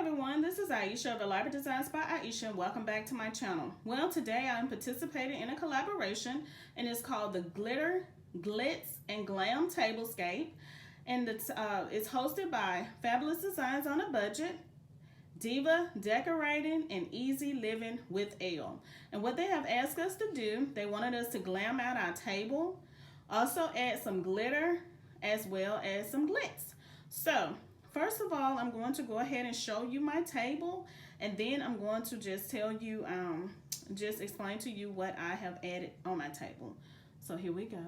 everyone, this is Ieasha of Elaborate Designs by Ieasha, and welcome back to my channel. Well, today I'm participating in a collaboration, and it's called the Glitz and Glam Tablescape, and it's hosted by Fabulous Designs on a Budget, Diva Decorating, and Easy Living with Elle. And what they have asked us to do, they wanted us to glam out our table, also add some glitter as well as some glitz. So first of all, I'm going to go ahead and show you my table, and then I'm going to just tell you, just explain to you what I have added on my table. So here we go.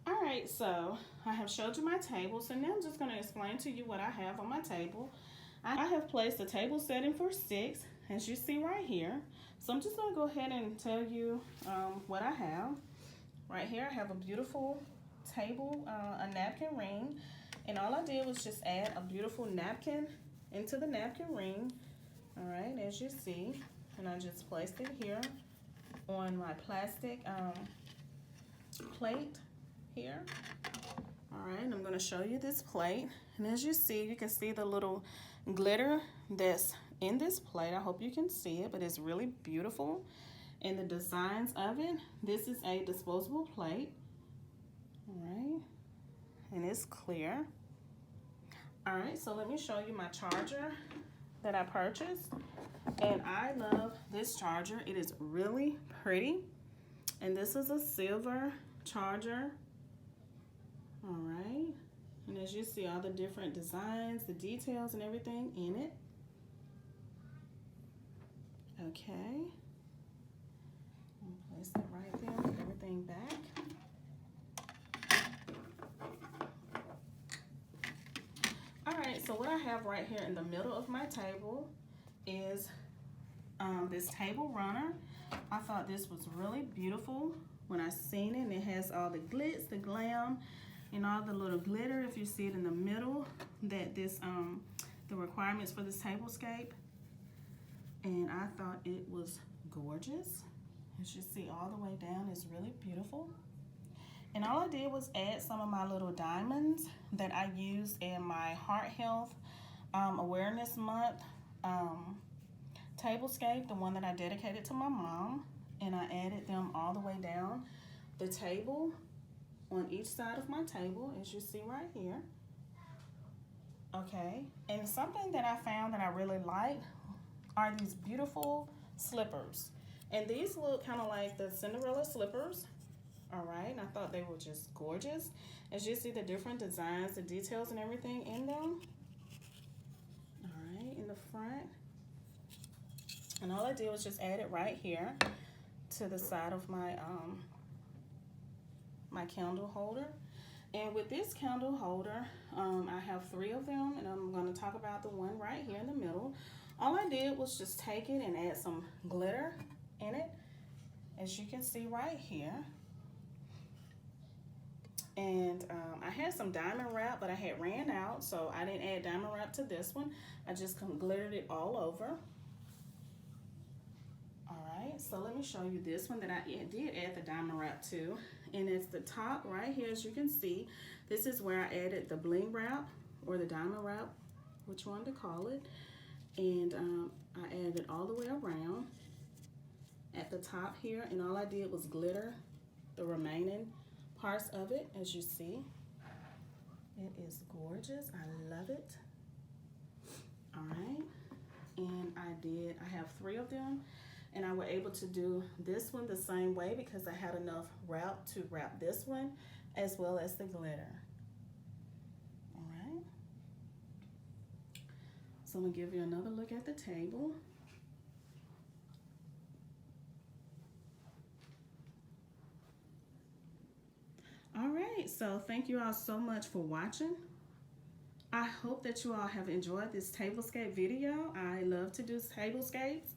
Alright, so I have showed you my table, so now I'm just going to explain to you what I have on my table. I have placed a table setting for 6, as you see right here. So I'm just going to go ahead and tell you what I have. Right here I have a beautiful table, a napkin ring, and all I did was just add a beautiful napkin into the napkin ring. Alright, as you see, and I just placed it here on my plastic plate here. All right, and I'm going to show you this plate, and as you see, you can see the little glitter that's in this plate. I hope you can see it, but it's really beautiful, and the designs of it. This is a disposable plate. All right, and it's clear. All right, so let me show you my charger that I purchased, and I love this charger. It is really pretty, and this is a silver charger. All right, and as you see, all the different designs, the details and everything in it. Okay, I'll place it right there, put everything back. All right, so what I have right here in the middle of my table is this table runner. I thought this was really beautiful when I seen it, and it has all the glitz, the glam, and all the little glitter. If you see it in the middle, that this the requirements for this tablescape, and I thought it was gorgeous. As you see, all the way down is really beautiful. And all I did was add some of my little diamonds that I used in my Heart Health Awareness Month tablescape, the one that I dedicated to my mom, and I added them all the way down the table on each side of my table, as you see right here. Okay, and something that I found that I really like are these beautiful slippers, and these look kind of like the Cinderella slippers. All right, and I thought they were just gorgeous. As you see, the different designs, the details and everything in them. All right, in the front, and all I did was just add it right here to the side of my my candle holder. And with this candle holder, I have 3 of them, and I'm going to talk about the one right here in the middle. All I did was just take it and add some glitter in it, as you can see right here. And I had some diamond wrap, but I had ran out, so I didn't add diamond wrap to this one. I just glittered it all over. Alright, so let me show you this one that I did add the diamond wrap to. And it's the top right here, as you can see. This is where I added the bling wrap, or the diamond wrap, which one to call it. And I added it all the way around at the top here. And all I did was glitter the remaining parts of it, as you see. It is gorgeous. I love it. All right. And I have 3 of them. And I was able to do this one the same way because I had enough wrap to wrap this one as well as the glitter. All right. So I'm going to give you another look at the table. All right, so thank you all so much for watching. I hope that you all have enjoyed this tablescape video. I love to do tablescapes.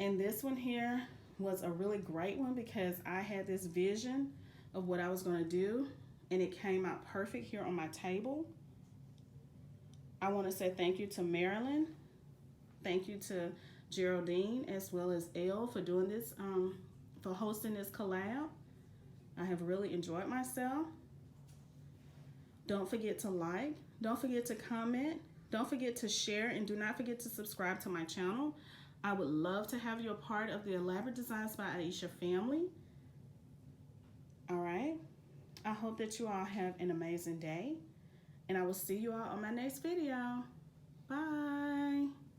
And this one here was a really great one because I had this vision of what I was going to do and it came out perfect here on my table. I want to say thank you to Marilyn. Thank you to Geraldine as well as Elle for doing this, for hosting this collab. I have really enjoyed myself. Don't forget to like, don't forget to comment, don't forget to share, and do not forget to subscribe to my channel. I would love to have you a part of the Elaborate Designs by Ieasha family. All right. I hope that you all have an amazing day, and I will see you all on my next video. Bye.